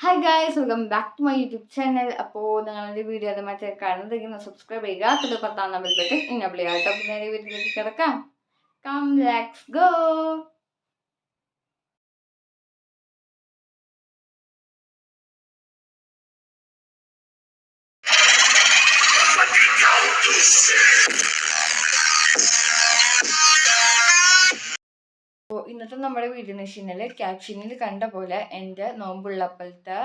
Hi guys, welcome back to my YouTube channel. അപ്പോൾ നിങ്ങളുടെ video അതുമായിട്ട് കാണുന്നതെങ്കിൽ സബ്സ്ക്രൈബ് ചെയ്യുക, തൊട്ട് പത്താം ബെൽ ബട്ടൺ ഇനേബിൾ ചെയ്യുക കേട്ടോ. അപ്പോൾ നേരെ വീട്ടിലേക്ക് കിടക്കാം. Come let's go. അപ്പോൾ ഇന്നത്തെ നമ്മുടെ വീഡിയോ എന്ന് വെച്ച് കഴിഞ്ഞാൽ ക്യാപ്ഷനിൽ കണ്ട പോലെ എൻ്റെ നോമ്പുള്ളപ്പോഴത്തെ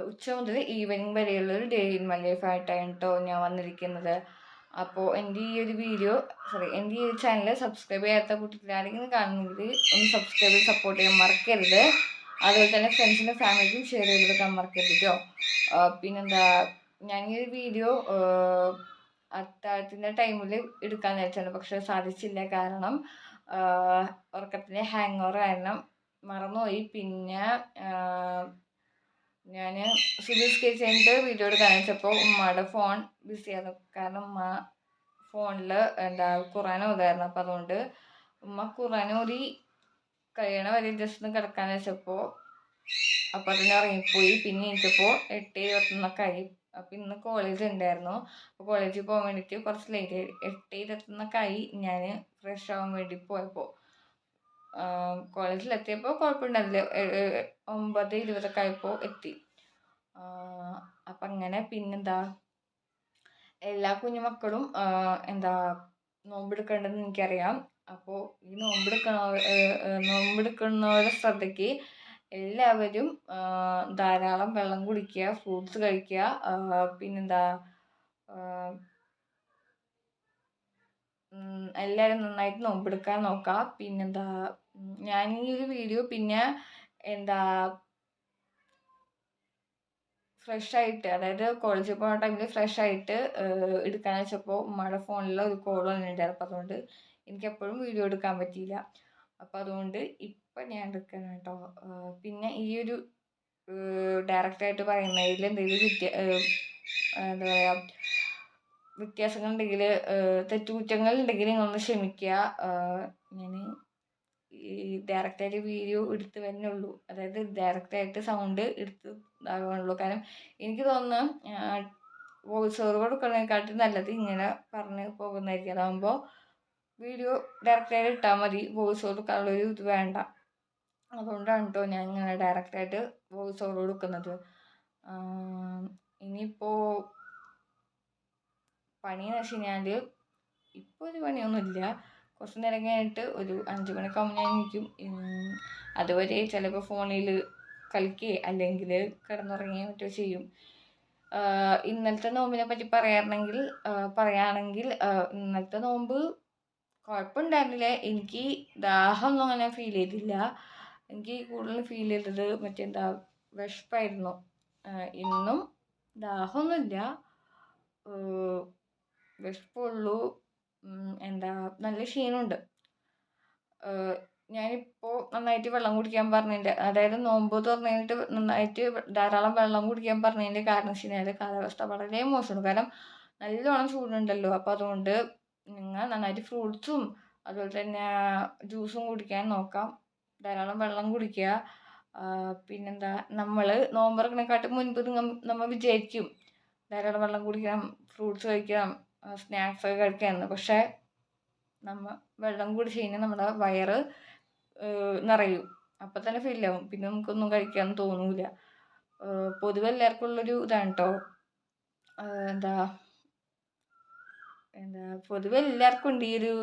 ഉച്ച മുതൽ ഈവനിങ് വരെയുള്ള ഒരു ഡേ ഇൻ മൈ ലൈഫ് ആയിട്ടാണ് കേട്ടോ ഞാൻ വന്നിരിക്കുന്നത്. അപ്പോൾ എൻ്റെ ഈ ഒരു എൻ്റെ ഈ ഒരു ചാനൽ സബ്സ്ക്രൈബ് ചെയ്യാത്ത കൂട്ടത്തിലാരെങ്കിലും കാണുന്നെങ്കിൽ ഒന്ന് സബ്സ്ക്രൈബ് ചെയ്ത് സപ്പോർട്ട് ചെയ്യാൻ മറക്കരുത്. അതുപോലെ തന്നെ ഫ്രണ്ട്സിൻ്റെ ഫാമിലിക്കും ഷെയർ ചെയ്ത് കൊടുക്കാൻ മറക്കരുത് കേട്ടോ. പിന്നെന്താ, ഞാൻ ഈ ഒരു വീഡിയോ അത്താഴത്തിൻ്റെ ടൈമിൽ എടുക്കാൻ വെച്ചാണ്, പക്ഷെ സാധിച്ചില്ല. കാരണം ഉറക്കത്തിൻ്റെ ഹാങ് ഓവർ കാരണം മറന്നുപോയി. പിന്നെ ഞാൻ സുബീസ് കിച്ചണിൻ്റെ വീഡിയോ എടുക്കാൻ വെച്ചപ്പോൾ ഉമ്മയുടെ ഫോൺ ബിസിയാണ്. കാരണം ഉമ്മ ഫോണിൽ ഖുർആൻ ഓതായിരുന്നു. അപ്പോൾ അതുകൊണ്ട് ഉമ്മ ഖുർആൻ ഓതി കഴിയണ വരെ ജസ്റ്റ് ഒന്ന് കിടക്കാൻ വെച്ചപ്പോൾ അപ്പോൾ തന്നെ ഇറങ്ങിപ്പോയി. പിന്നെ എനിക്കിപ്പോൾ 8:21 ആയി. അപ്പോൾ ഇന്ന് കോളേജ് ഉണ്ടായിരുന്നു. അപ്പോൾ കോളേജിൽ പോകാൻ വേണ്ടിയിട്ട് കുറച്ച് ലേറ്റ് ആയി. 8:21 ആയി ഞാൻ ഫ്രഷ് ആവാൻ വേണ്ടി പോയപ്പോൾ. കോളേജിലെത്തിയപ്പോൾ കുഴപ്പമുണ്ടായിരുന്നില്ല. 9:20 ആയപ്പോൾ എത്തി. അപ്പം അങ്ങനെ പിന്നെന്താ, എല്ലാ കുഞ്ഞുമക്കളും നോമ്പെടുക്കേണ്ടതെന്ന് എനിക്കറിയാം. അപ്പോൾ ഈ നോമ്പെടുക്കുന്നവരുടെ ശ്രദ്ധയ്ക്ക് എല്ലാവരും ധാരാളം വെള്ളം കുടിക്കുക, ഫ്രൂട്ട്സ് കഴിക്കുക, പിന്നെന്താ എല്ലാവരും നന്നായിട്ട് നോമ്പെടുക്കാൻ നോക്കുക. പിന്നെന്താ, ഞാൻ ഈ ഒരു വീഡിയോ പിന്നെ ഫ്രഷായിട്ട്, അതായത് കോളേജിൽ പോകുന്ന ടൈമിൽ ഫ്രഷായിട്ട് എടുക്കാൻ വെച്ചപ്പോൾ ഉമ്മയുടെ ഫോണിൽ ഒരു കോൾ വന്നിട്ടുണ്ടായിരുന്നു. അപ്പോൾ അതുകൊണ്ട് എനിക്കെപ്പോഴും വീഡിയോ എടുക്കാൻ പറ്റിയില്ല. അപ്പോൾ അതുകൊണ്ട് ഇപ്പം ഞാൻ എടുക്കണം കേട്ടോ. പിന്നെ ഈ ഒരു ഡയറക്റ്റായിട്ട് പറയുന്നതിൽ എന്തെങ്കിലും എന്താ പറയുക, വ്യത്യാസങ്ങളുണ്ടെങ്കിൽ, തെറ്റുകുറ്റങ്ങളുണ്ടെങ്കിൽ നിങ്ങളൊന്ന് ക്ഷമിക്കുക. ഞാൻ ഈ ഡയറക്റ്റായിട്ട് വീഡിയോ എടുത്ത് വരുന്നുള്ളൂ, അതായത് ഡയറക്റ്റായിട്ട് സൗണ്ട് എടുത്ത് ഇതാകാനുള്ളൂ. കാരണം എനിക്ക് തോന്നുന്നു വോയിസ് ഓവർ കൊടുക്കുന്നതിനെക്കാട്ടും നല്ലത് ഇങ്ങനെ പറഞ്ഞ് പോകുന്നതായിരിക്കും. അതാകുമ്പോൾ വീഡിയോ ഡയറക്റ്റായിട്ട് ഇട്ടാൽ മതി, വോയിസ് ഓവർ കൊടുക്കാനുള്ളൊരു ഇത് വേണ്ട. അതുകൊണ്ടാണ് കേട്ടോ ഞാൻ ഇങ്ങനെ ഡയറക്റ്റായിട്ട് വോയിസ് ഓവർ കൊടുക്കുന്നത്. ഇനിയിപ്പോൾ പണിയെന്ന് വെച്ച് കഴിഞ്ഞാൽ ഇപ്പോൾ ഒരു പണിയൊന്നുമില്ല. കുറച്ച് നേരം കഴിഞ്ഞിട്ട് ഒരു 5 മണിയൊക്കെ ആകുമ്പോൾ ഞാൻ എനിക്കും. അതുവരെ ചിലപ്പോൾ ഫോണിൽ കളിക്കുകയോ അല്ലെങ്കിൽ കിടന്നുറങ്ങുകയോ മറ്റോ ചെയ്യും. ഇന്നലത്തെ നോമ്പിനെ പറ്റി പറയുകയാണെങ്കിൽ ഇന്നലത്തെ നോമ്പ് കുഴപ്പമുണ്ടായിരുന്നില്ല. എനിക്ക് ദാഹമൊന്നും അങ്ങനെ ഫീൽ ചെയ്തില്ല. എനിക്ക് കൂടുതൽ ഫീൽ ചെയ്തത് വിശപ്പായിരുന്നു. ഇന്നും ദാഹമൊന്നുമില്ല, വിശപ്പുള്ളൂ. നല്ല ക്ഷീണമുണ്ട്. ഞാനിപ്പോൾ നന്നായിട്ട് വെള്ളം കുടിക്കാൻ പറഞ്ഞതിൻ്റെ, അതായത് നോമ്പ് തുറന്നിട്ട് നന്നായിട്ട് ധാരാളം വെള്ളം കുടിക്കാൻ പറഞ്ഞതിൻ്റെ കാരണം വെച്ച് കഴിഞ്ഞാൽ കാലാവസ്ഥ വളരെ മോശമാണ്. കാരണം നല്ലോണം ചൂടുണ്ടല്ലോ. അപ്പോൾ അതുകൊണ്ട് നിങ്ങൾ നന്നായിട്ട് ഫ്രൂട്ട്സും അതുപോലെ തന്നെ ജ്യൂസും കുടിക്കാൻ നോക്കാം. ധാരാളം വെള്ളം കുടിക്കുക. പിന്നെന്താ, നമ്മൾ നോമ്പ് തുറക്കണേക്കാട്ടും മുൻപ് നമ്മൾ വിചാരിക്കും ധാരാളം വെള്ളം കുടിക്കണം, ഫ്രൂട്ട്സ് കഴിക്കണം, സ്നാക്സൊക്കെ കഴിക്കാമെന്ന്. പക്ഷേ നമ്മൾ വെള്ളം കുടിച്ച് കഴിഞ്ഞാൽ നമ്മുടെ വയറ് നിറയും, അപ്പം തന്നെ ഫില്ലാവും. പിന്നെ നമുക്കൊന്നും കഴിക്കാൻ തോന്നില്ല. പൊതുവെ എല്ലാവർക്കും ഉള്ളൊരു ഇതാണ് കേട്ടോ. പൊതുവെ എല്ലാവർക്കും ഉണ്ട് ഈ ഒരു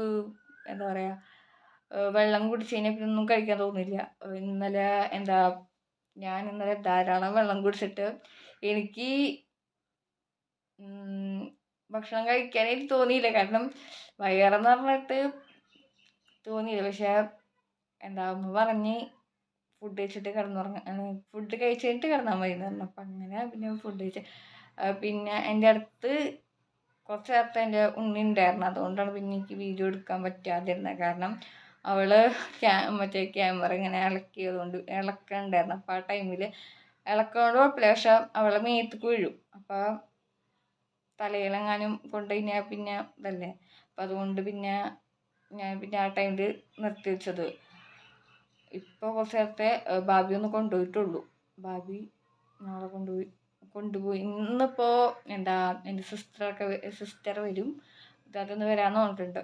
എന്താ പറയുക, വെള്ളം കുടിച്ച് കഴിഞ്ഞാൽ പിന്നെ ഒന്നും കഴിക്കാൻ തോന്നില്ല. ഞാൻ ഇന്നലെ ധാരാളം വെള്ളം കുടിച്ചിട്ട് എനിക്ക് ഭക്ഷണം കഴിക്കാനായിട്ട് തോന്നിയില്ല. കാരണം വയറെന്ന് പറഞ്ഞിട്ട് തോന്നിയില്ല. പക്ഷേ അമ്മ പറഞ്ഞ് ഫുഡ് കഴിച്ച് കഴിഞ്ഞിട്ട് കിടന്നാൽ മതി എന്ന് പറഞ്ഞു. അപ്പം അങ്ങനെ പിന്നെ ഫുഡ് കഴിച്ച് പിന്നെ എൻ്റെ അടുത്ത് കുറച്ച് നേരത്തെ എൻ്റെ ഉണ്ണി ഉണ്ടായിരുന്നു. അതുകൊണ്ടാണ് പിന്നെ എനിക്ക് വീഡിയോ എടുക്കാൻ പറ്റാതിരുന്നത്. കാരണം അവൾ ക്യാമറ ഇങ്ങനെ ഇളക്കുന്നുണ്ടായിരുന്നു. അപ്പോൾ ആ ടൈമിൽ ഇളക്കുന്നതുകൊണ്ട് കുഴപ്പമില്ല, പക്ഷെ അവളെ മേത്തേക്ക് വീഴും. അപ്പോൾ തലയിലെങ്ങാനും കൊണ്ടു കഴിഞ്ഞാൽ പിന്നെ ഇതല്ലേ. അപ്പം അതുകൊണ്ട് ഞാൻ ആ ടൈമിൽ നിർത്തി വെച്ചത്. ഇപ്പോൾ കുറച്ച് നേരത്തെ ഭാബി ഒന്ന് കൊണ്ടുപോയിട്ടുള്ളൂ. ഭാബി നാളെ കൊണ്ടുപോയി ഇന്നിപ്പോൾ എന്താ എൻ്റെ സിസ്റ്റർ വരും, അതൊന്ന് വരാമെന്ന് പറഞ്ഞിട്ടുണ്ട്.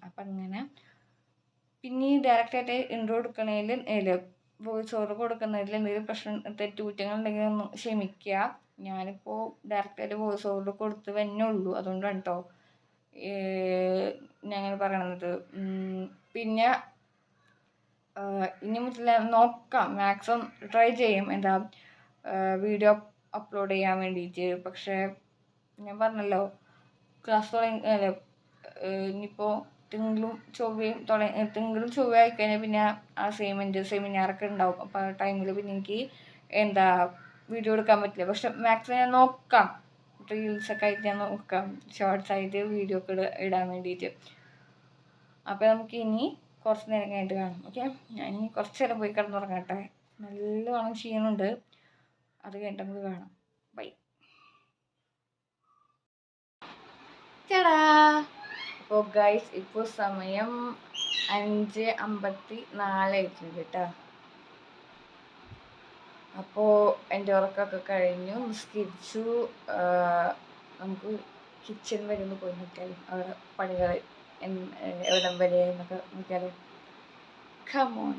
അപ്പം അങ്ങനെ പിന്നെ ഈ ഡയറക്റ്റായിട്ട് ഇൻട്രോ കൊടുക്കണതിൽ വോയിസ് ഓവർ കൊടുക്കുന്നതിൽ എന്തെങ്കിലും തെറ്റുകുറ്റങ്ങൾ ഉണ്ടെങ്കിൽ ഒന്ന് ക്ഷമിക്കുക. ഞാനിപ്പോൾ ഡയറക്റ്റായിട്ട് വോയിസ് ഓവർ കൊടുത്ത് തന്നെ ഉള്ളൂ, അതുകൊണ്ടാണ് കേട്ടോ ഞങ്ങൾ പറയണത്. പിന്നെ ഇനി മുതൽ നോക്കാം, മാക്സിമം ട്രൈ ചെയ്യും എന്താ വീഡിയോ അപ്ലോഡ് ചെയ്യാൻ വേണ്ടിയിട്ട്. പക്ഷേ ഞാൻ പറഞ്ഞല്ലോ, ക്ലാസ് തുടങ്ങി ഇനിയിപ്പോൾ തിങ്കളും ചൊവ്വ ആയിക്കഴിഞ്ഞാൽ പിന്നെ അസൈൻമെൻറ്റ് സെമിനാറൊക്കെ ഉണ്ടാവും. അപ്പോൾ ആ ടൈമിൽ പിന്നെ എനിക്ക് എന്താ വീഡിയോ എടുക്കാൻ പറ്റില്ല. പക്ഷെ മാക്സിമം ഞാൻ നോക്കാം, റീൽസൊക്കെ ആയിട്ട് ഞാൻ നോക്കാം, ഷോർട്സ് ആയിട്ട് വീഡിയോ ഒക്കെ ഇടാൻ വേണ്ടിയിട്ട്. അപ്പോൾ നമുക്ക് ഇനി കുറച്ച് നേരം കഴിഞ്ഞിട്ട് കാണാം. ഓക്കെ, ഞാൻ ഇനി കുറച്ച് നേരം പോയി കിടന്നുറങ്ങട്ടെ, നല്ലോണം ക്ഷീണമുണ്ട്. അത് കഴിഞ്ഞിട്ട് നമുക്ക് കാണാം. ബൈ. ചേടാ. അപ്പോൾ ഗൈസ് ഇപ്പോൾ സമയം 5:54 കേട്ടോ. അപ്പോൾ എൻ്റെ ഉറക്കമൊക്കെ കഴിഞ്ഞു, നിസ്കരിച്ചു. നമുക്ക് കിച്ചൺ വരെ ഒന്ന് പോയി നോക്കിയാലും അവിടെ പണികൾ എവിടം വരെ എന്നൊക്കെ നോക്കിയാലും. കമോൺ.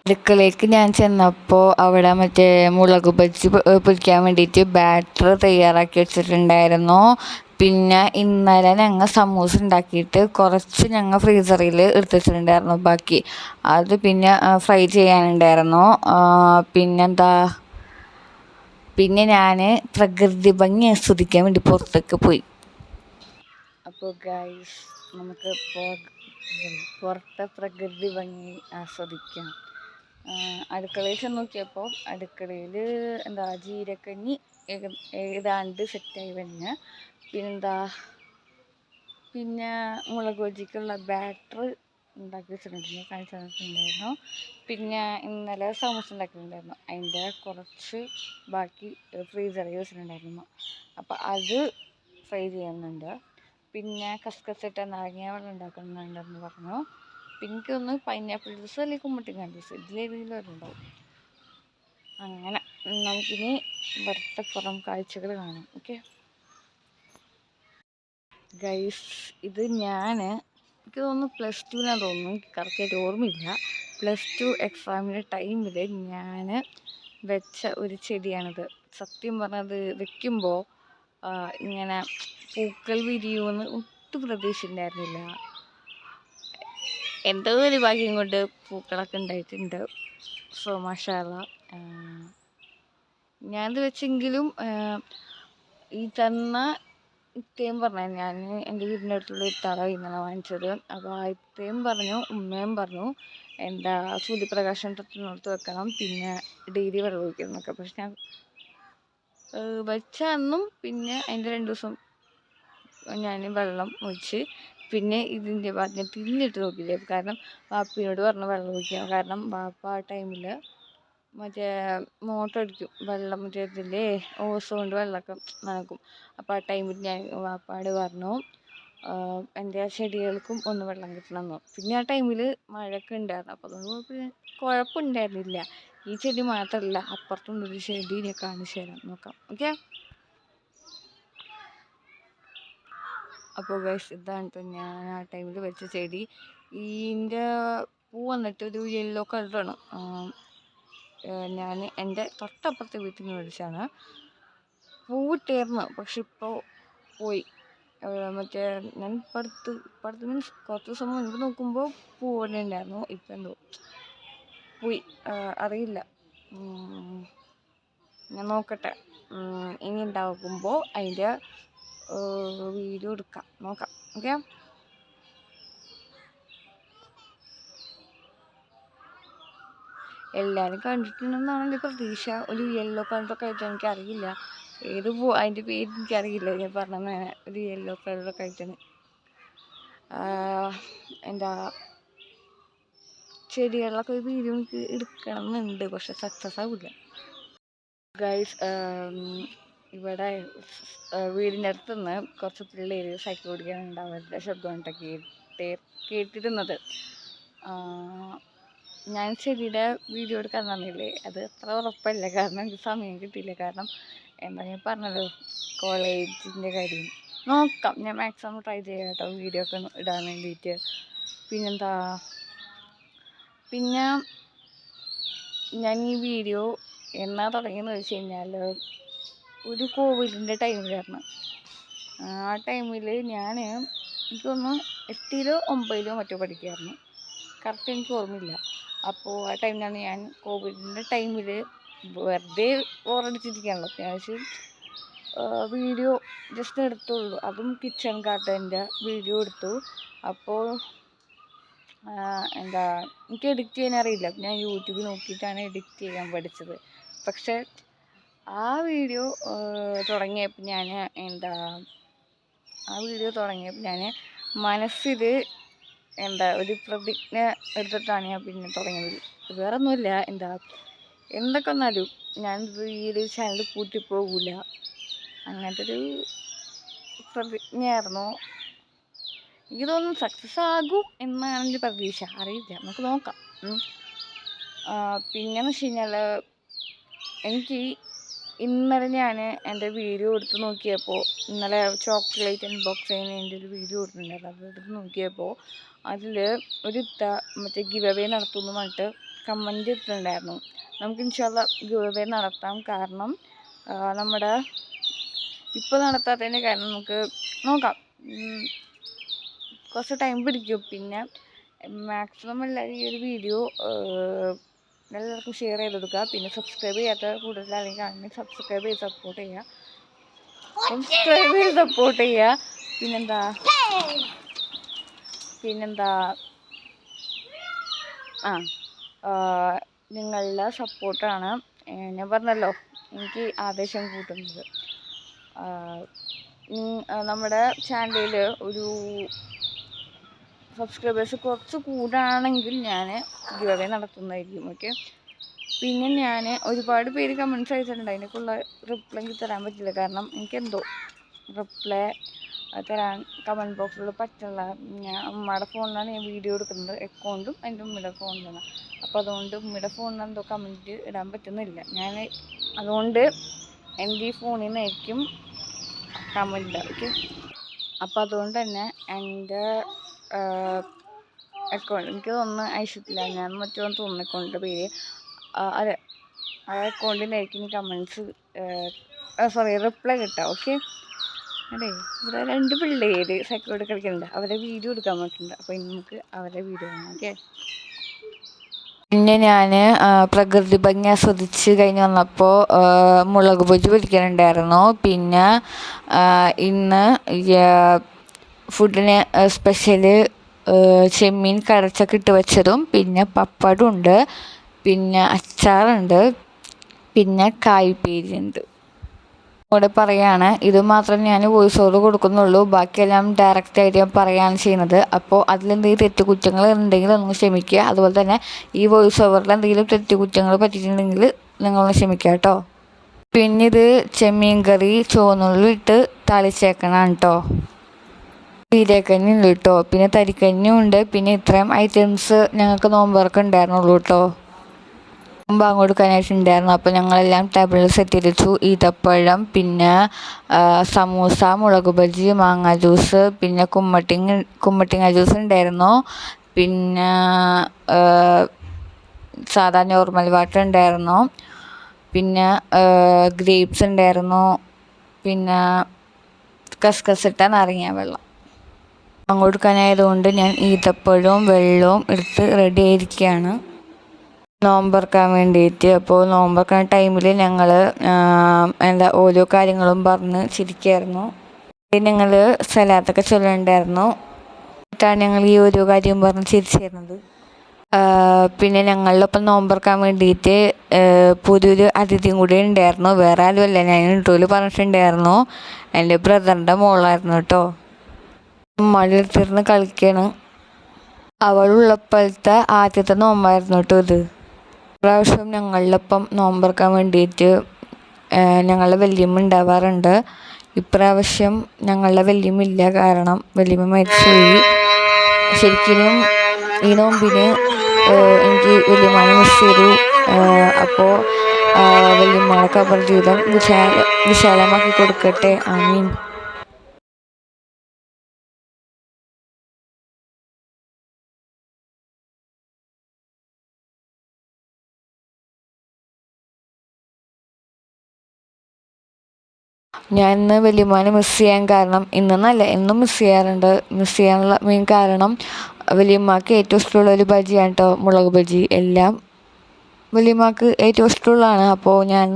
അടുക്കളയ്ക്ക് ഞാൻ ചെന്നപ്പോൾ അവിടെ മറ്റേ മുളക് ബജ്ജി പൊരിക്കാൻ വേണ്ടിയിട്ട് ബാറ്റർ തയ്യാറാക്കി വെച്ചിട്ടുണ്ടായിരുന്നു. പിന്നെ ഇന്നലെ ഞങ്ങൾ സമൂസ ഉണ്ടാക്കിയിട്ട് കുറച്ച് ഞങ്ങൾ ഫ്രീസറിൽ എടുത്ത് വെച്ചിട്ടുണ്ടായിരുന്നു ബാക്കി. അത് പിന്നെ ഫ്രൈ ചെയ്യാനുണ്ടായിരുന്നു. പിന്നെ ഞാൻ പ്രകൃതി ഭംഗി ആസ്വദിക്കാൻ വേണ്ടി പുറത്തേക്ക് പോയി. അപ്പോൾ ഗൈസ് നമുക്ക് പുറത്തെ പ്രകൃതി ഭംഗി ആസ്വദിക്കാം. അടുക്കളയിൽ ചെന്ന് നോക്കിയപ്പോൾ അടുക്കളയിൽ എന്താ ജീരക്കഞ്ഞി ഏതാണ്ട് സെറ്റായി വരുന്ന, പിന്നെ മുളക് ബജിക്കുള്ള ബാറ്റർ ഉണ്ടാക്കി വെച്ചിട്ടുണ്ടായിരുന്നു, കാണിച്ചു തന്നിട്ടുണ്ടായിരുന്നു. പിന്നെ ഇന്നലെ സമൂസ ഉണ്ടാക്കിയിട്ടുണ്ടായിരുന്നു, അതിൻ്റെ കുറച്ച് ബാക്കി ഫ്രീസറിൽ വെച്ചിട്ടുണ്ടായിരുന്നു. അപ്പോൾ അത് ഫ്രൈ ചെയ്യുന്നുണ്ട്. പിന്നെ കസ്കസിട്ട നാരങ്ങ വെള്ളം ഉണ്ടാക്കുന്നുണ്ടെന്ന് പറഞ്ഞു. പിന്നെ എനിക്കൊന്ന് പൈനാപ്പിൾ ജ്യൂസ് അല്ലെങ്കിൽ കുമ്മട്ടിങ്ങ ജ്യൂസ് ഇതിലേതെങ്കിലും വരുന്നുണ്ടാവും. അങ്ങനെ നമുക്കിനി ഇവിടുത്തെ പുറം കാഴ്ചകൾ കാണാം. ഓക്കെ ഗൈസ്, ഇത് എനിക്ക് തോന്നുന്നു +2 തോന്നുന്നു, എനിക്ക് കറക്റ്റായിട്ട് ഓർമ്മയില്ല. +2 എക്സാമിൻ്റെ ടൈമിൽ ഞാൻ വെച്ച ഒരു ചെടിയാണിത്. സത്യം പറഞ്ഞത് വെക്കുമ്പോൾ ഇങ്ങനെ പൂക്കൾ വിരിയുമെന്ന് ഒട്ടും പ്രതീക്ഷയുണ്ടായിരുന്നില്ല. എന്തോ ഒരു ഭാഗ്യം കൊണ്ട് പൂക്കളൊക്കെ ഉണ്ടായിട്ടുണ്ട്. സോ മാഷാ അല്ലാ. ഞാനത് വെച്ചെങ്കിലും ഈ തന്ന ഇത്തയും പറഞ്ഞു, ഞാൻ എൻ്റെ വീടിൻ്റെ അടുത്തുള്ള ഇത്താടെ ഇന്നലെ വാങ്ങിച്ചത്. അപ്പോൾ ആ ഇത്തയും പറഞ്ഞു, ഉമ്മയും പറഞ്ഞു എന്താ സൂര്യപ്രകാശം തൊട്ടിനോർത്ത് വെക്കണം, പിന്നെ ഡെയിലി വെള്ളം ഒഴിക്കണം എന്നൊക്കെ. പക്ഷെ ഞാൻ വെച്ച അന്നും പിന്നെ അതിൻ്റെ 2 ദിവസം ഞാൻ വെള്ളം ഒഴിച്ച് പിന്നെ ഇതിൻ്റെ ഭാഗം തിരിഞ്ഞിട്ട് നോക്കിയില്ലേ. കാരണം വാപ്പിനോട് പറഞ്ഞു വെള്ളം ഒഴിക്കാൻ. കാരണം വാപ്പ ആ ടൈമിൽ മറ്റേ മോട്ടർ അടിക്കും, വെള്ളം മറ്റേ ഇതില്ലേ ഓസ് കൊണ്ട് വെള്ളമൊക്കെ നനക്കും. അപ്പോൾ ആ ടൈമിൽ ഞാൻ വാപ്പാട് പറഞ്ഞു എൻ്റെ ചെടികൾക്കും ഒന്ന് വെള്ളം കിട്ടണമെന്നു. പിന്നെ ആ ടൈമിൽ മഴയൊക്കെ ഉണ്ടായിരുന്നു, അപ്പോൾ അതുകൊണ്ട് കുഴപ്പമുണ്ടായിരുന്നില്ല. ഈ ചെടി മാത്രമല്ല, അപ്പുറത്തുണ്ടൊരു ചെടി ഞാൻ കാണിച്ചു തരാം, നോക്കാം. ഓക്കെ. അപ്പോൾ ഗൈസ് ഇതാണ് ഞാൻ ആ ടൈമിൽ വെച്ച ചെടി. ഇതിൻ്റെ പൂ വന്നിട്ട് ഒരു യെല്ലോ കളറാണ്. ഞാൻ എൻ്റെ തൊട്ടപ്പുറത്തെ വീട്ടിൽ നിന്ന് മേടിച്ചാണ്. പൂവിട്ടായിരുന്നു, പക്ഷെ ഇപ്പോൾ പോയി. മറ്റേ ഞാൻ ഇപ്പടുത്ത് മീൻസ് കുറച്ച് ദിവസം മുൻപ് നോക്കുമ്പോൾ പൂവിടെ ഉണ്ടായിരുന്നു. ഇപ്പം എന്തോ പോയി, അറിയില്ല. ഞാൻ നോക്കട്ടെ, ഇനി ഉണ്ടാകുമ്പോൾ അതിൻ്റെ വീഡിയോ എടുക്കാം, നോക്കാം. ഓക്കെ. എല്ലാവരും കണ്ടിട്ടുണ്ടെന്നാണ് എൻ്റെ പ്രതീക്ഷ. ഒരു യെല്ലോ കളറൊക്കെ ആയിട്ട്, എനിക്കറിയില്ല ഏത് അതിൻ്റെ പേര് എനിക്കറിയില്ല. ഞാൻ പറഞ്ഞത് ഒരു യെല്ലോ കളറൊക്കെ ആയിട്ടാണ്. എന്താ ചെടികളിലൊക്കെ ഒരു വീഡിയോ എനിക്ക് എടുക്കണം എന്നുണ്ട്, പക്ഷെ സക്സസ് ആവില്ല. ഗൈസ്, ഇവിടെ വീടിൻ്റെ അടുത്ത് നിന്ന് കുറച്ച് പിള്ളേർ സൈക്കിൾ ഓടിക്കാനുണ്ട്. അവരുടെ ശബ്ദം കേട്ട് കേട്ടിരുന്നത്. ഞാൻ ചെടിയുടെ വീഡിയോ എടുക്കാൻ തന്നില്ലേ, അത് അത്ര ഉറപ്പല്ല. കാരണം എനിക്ക് സമയം കിട്ടിയില്ല. കാരണം എന്താ ഞാൻ പറഞ്ഞല്ലോ, കോളേജിൻ്റെ കാര്യം. നോക്കാം, ഞാൻ മാക്സിമം ട്രൈ ചെയ്യാം കേട്ടോ വീഡിയോ ഒക്കെ ഇടാൻ വേണ്ടിയിട്ട്. പിന്നെന്താ, പിന്നെ ഞാൻ ഈ വീഡിയോ എന്നാ തുടങ്ങിയെന്ന് വെച്ച് കഴിഞ്ഞാൽ ഒരു കോവിഡിൻ്റെ ടൈമിലായിരുന്നു. ആ ടൈമിൽ എനിക്ക് തോന്നുന്നു 8-ലോ 9-ലോ മറ്റോ പഠിക്കുമായിരുന്നു. കറക്റ്റ് എനിക്ക് ഓർമ്മയില്ല. അപ്പോൾ ആ ടൈമിലാണ് ഞാൻ കോവിഡിൻ്റെ ടൈമിൽ വെറുതെ ബോറടിച്ചിരിക്കുകയാണല്ലോ, അത്യാവശ്യം വീഡിയോ ജസ്റ്റ് എടുത്തുള്ളൂ. അതും കിച്ചൺ ഗാർഡൻ്റെ വീഡിയോ എടുത്തു. അപ്പോൾ എനിക്ക് എഡിറ്റ് ചെയ്യാൻ അറിയില്ല. ഞാൻ യൂട്യൂബിൽ നോക്കിയിട്ടാണ് എഡിറ്റ് ചെയ്യാൻ പഠിച്ചത്. പക്ഷെ ആ വീഡിയോ തുടങ്ങിയപ്പോൾ ഞാൻ മനസ്സിൽ ഒരു പ്രതിജ്ഞ എടുത്തിട്ടാണ് ഞാൻ പിന്നെ തുടങ്ങിയത്. വേറെ ഒന്നുമില്ല, എന്തൊക്കെ വന്നാലും ഞാനിത് ഈ ഒരു ചാനൽ പൂട്ടിപ്പോകില്ല, അങ്ങനത്തെ ഒരു പ്രതിജ്ഞയായിരുന്നു. എനിക്ക് തോന്നുന്നു സക്സസ് ആകും എന്നാണ് എൻ്റെ പ്രതീക്ഷ. അറിയില്ല, നമുക്ക് നോക്കാം. പിന്നെയെന്ന് വെച്ച് കഴിഞ്ഞാൽ എനിക്ക് ഇന്നലെ ഞാൻ എൻ്റെ വീഡിയോ എടുത്ത് നോക്കിയപ്പോൾ, ഇന്നലെ ചോക്ലേറ്റ് അൺബോക്സ് ചെയ്യുന്ന എൻ്റെ ഒരു വീഡിയോ എടുത്തിട്ടുണ്ടായിരുന്നു. അത് എടുത്ത് നോക്കിയപ്പോൾ അതിൽ മറ്റേ ഗിവ് അവേ നടത്തുമെന്ന് പറഞ്ഞിട്ട് കമൻറ്റ് ഇട്ടിട്ടുണ്ടായിരുന്നു. നമുക്ക് ഇൻഷാല്ലാ ഗിവ് അവേ നടത്താം. കാരണം നമ്മുടെ ഇപ്പോൾ നടത്താത്തതിൻ്റെ കാരണം നമുക്ക് നോക്കാം, കുറച്ച് ടൈം പിടിക്കും. പിന്നെ മാക്സിമം എല്ലാവരും ഈ ഒരു വീഡിയോ എല്ലാവർക്കും ഷെയർ ചെയ്ത് കൊടുക്കുക. പിന്നെ സബ്സ്ക്രൈബ് ചെയ്യാത്ത കൂടുതൽ അല്ലെങ്കിൽ ആണെങ്കിൽ സബ്സ്ക്രൈബ് ചെയ്ത് സപ്പോർട്ട് ചെയ്യുക. പിന്നെന്താ നിങ്ങളുടെ സപ്പോർട്ടാണ് ഞാൻ പറഞ്ഞല്ലോ എനിക്ക് ആവേശം കൂട്ടുന്നത്. നമ്മുടെ ചാനലിൽ ഒരു സബ്സ്ക്രൈബേഴ്സ് കുറച്ച് കൂടുകയാണെങ്കിൽ ഞാൻ ഗിവ് അവേ നടത്തുന്നതായിരിക്കും. ഓക്കെ, പിന്നെ ഞാൻ ഒരുപാട് പേര് കമൻറ്റ്സ് അയച്ചിട്ടുണ്ട്. അതിനൊക്കെയുള്ള റിപ്ലൈ എനിക്ക് തരാൻ പറ്റില്ല. കാരണം എനിക്കെന്തോ റിപ്ലൈ തരാൻ കമൻറ്റ് ബോക്സിൽ പറ്റില്ല. ഞാൻ ഉമ്മയുടെ ഫോണിലാണ് ഞാൻ വീഡിയോ എടുക്കുന്നത്, അക്കൗണ്ടും എൻ്റെ ഉമ്മയുടെ ഫോണിലാണ്. അപ്പോൾ അതുകൊണ്ട് ഉമ്മയുടെ ഫോണിൽ എന്തോ കമൻറ്റ് ഇടാൻ പറ്റുന്നില്ല. അതുകൊണ്ട് എൻ്റെ ഈ ഫോണിൽ നിന്നായിരിക്കും കമൻറ്റ് ഇടുക. ഓക്കെ, അപ്പോൾ അതുകൊണ്ട് തന്നെ എൻ്റെ അക്കൗണ്ട് എനിക്ക് തോന്നുന്നു ഐശ്വര്യത്തില്ല, ഞാൻ മറ്റോ തോന്നുന്നു അക്കൗണ്ടിൻ്റെ പേര്. അതെ, ആ അക്കൗണ്ടിനായിരിക്കും കമൻറ്റ്സ് റിപ്ലൈ കിട്ടുക. ഓക്കെ, അതെ, ഇവിടെ 2 പിള്ളേര് സൈക്കിളോട് കളിക്കുന്നുണ്ട്. അവരെ വീഡിയോ എടുക്കാൻ പറ്റുന്നുണ്ട്. അപ്പോൾ ഇനി നമുക്ക് അവരുടെ വീഡിയോ കാണാം. ഓക്കെ, പിന്നെ ഞാൻ പ്രകൃതി ഭംഗി ആസ്വദിച്ച് കഴിഞ്ഞ് വന്നപ്പോൾ മുളക് ബജി പൊരിക്കാനുണ്ടായിരുന്നു. പിന്നെ ഇന്ന് ഫുഡിന് സ്പെഷ്യൽ ചെമ്മീൻ കടച്ചൊക്കെ ഇട്ട് വെച്ചതും, പിന്നെ പപ്പടം ഉണ്ട്, പിന്നെ അച്ചാറുണ്ട്, പിന്നെ കായ്പേരിയുണ്ട്. ഇവിടെ പറയാണ്, ഇത് മാത്രം ഞാൻ വോയിസ് ഓവർ കൊടുക്കുന്നുള്ളൂ, ബാക്കിയെല്ലാം ഡയറക്റ്റായിട്ട് ഞാൻ പറയുകയാണ് ചെയ്യുന്നത്. അപ്പോൾ അതിലെന്തെങ്കിലും തെറ്റുകുറ്റങ്ങൾ ഉണ്ടെങ്കിൽ ഒന്ന് ക്ഷമിക്കുക. അതുപോലെ തന്നെ ഈ വോയിസ് ഓവറിൽ എന്തെങ്കിലും തെറ്റുകുറ്റങ്ങൾ പറ്റിയിട്ടുണ്ടെങ്കിൽ നിങ്ങളൊന്ന് ക്ഷമിക്കുക കേട്ടോ. പിന്നെ ഇത് ചെമ്മീൻ കറി ചുവന്നുള്ളി ഇട്ട് താളിച്ചേക്കണം കേട്ടോ. ജീരകക്കഞ്ഞി ഉണ്ട് കേട്ടോ, പിന്നെ തരിക്കഞ്ഞിയും ഉണ്ട്. പിന്നെ ഇത്രയും ഐറ്റംസ് ഞങ്ങൾക്ക് നോമ്പുറക്കം ഉണ്ടായിരുന്നുള്ളൂ കേട്ടോ. ബാങ്ക് കൊടുക്കാനായിട്ടുണ്ടായിരുന്നു. അപ്പോൾ ഞങ്ങളെല്ലാം ടേബിളിൽ സെറ്റ് ചെയ്ത് വെച്ചു. ഈത്തപ്പഴം, പിന്നെ സമൂസ, മുളക് ബജി, മാങ്ങ ജ്യൂസ്, പിന്നെ കുമ്മട്ടിങ്ങ ജ്യൂസ് ഉണ്ടായിരുന്നു. പിന്നെ സാധാ നോർമൽ വാട്ടർ ഉണ്ടായിരുന്നു. പിന്നെ ഗ്രേപ്സ് ഉണ്ടായിരുന്നു. പിന്നെ കസ്കസിട്ട നാരങ്ങ വെള്ളം. ബാങ്ക് കൊടുക്കാനായതുകൊണ്ട് ഞാൻ ഈത്തപ്പഴവും വെള്ളവും എടുത്ത് റെഡി ആയിരിക്കുകയാണ് നോമ്പറക്കാൻ വേണ്ടിയിട്ട്. അപ്പോൾ നോമ്പറക്കുന്ന ടൈമിൽ ഞങ്ങൾ ഓരോ കാര്യങ്ങളും പറഞ്ഞ് ചിരിക്കുമായിരുന്നു. ഞങ്ങൾ സലാത്തൊക്കെ ചൊല്ലുന്നുണ്ടായിരുന്നു. എന്നിട്ടാണ് ഞങ്ങൾ ഈ ഓരോ കാര്യം പറഞ്ഞ് ചിരിച്ചിരുന്നത്. പിന്നെ ഞങ്ങളിലൊപ്പം നോമ്പറക്കാൻ വേണ്ടിയിട്ട് പുതിയൊരു അതിഥിയും കൂടി ഉണ്ടായിരുന്നു. വേറെ ആരുമല്ല, ഞാൻ ഇൻട്രോയിൽ പറഞ്ഞിട്ടുണ്ടായിരുന്നു, എൻ്റെ ബ്രദറിൻ്റെ മോളായിരുന്നു കേട്ടോ. മഴയെടുത്തിരുന്ന് കളിക്കുകയാണ്. അവളുള്ളപ്പോഴത്തെ ആദ്യത്തെ നോമ്പായിരുന്നു കേട്ടോ ഇത്. ഇപ്രാവശ്യം ഞങ്ങളിലൊപ്പം നോമ്പറക്കാൻ വേണ്ടിയിട്ട് ഞങ്ങളുടെ വല്യമ്മ ഉണ്ടാവാറുണ്ട്. ഇപ്രാവശ്യം ഞങ്ങളുടെ വല്യമ്മ ഇല്ല, കാരണം വല്യമ്മ മരിച്ചുപോയി. ശരിക്കും ഈ നോമ്പിന് എനിക്ക് വല്യമ്മാനെ മിസ് ചെയ്തു. അപ്പോൾ വല്യമ്മയുടെ ഖബർ ജീവിതം വിശാലമാക്കി കൊടുക്കട്ടെ. ആമീൻ. ഞാൻ ഇന്ന് വല്യമ്മാനെ മിസ് ചെയ്യാൻ കാരണം, ഇന്നെന്നല്ല എന്നും മിസ് ചെയ്യാറുണ്ട്. മിസ് ചെയ്യാനുള്ള മെയിൻ കാരണം വല്യമ്മക്ക് ഏറ്റവും ഇഷ്ടമുള്ള ഒരു ബജിയാണ് കേട്ടോ, മുളക് ബജി. എല്ലാം വല്യമ്മക്ക് ഏറ്റവും ഇഷ്ടമുള്ളതാണ്. അപ്പോൾ ഞാൻ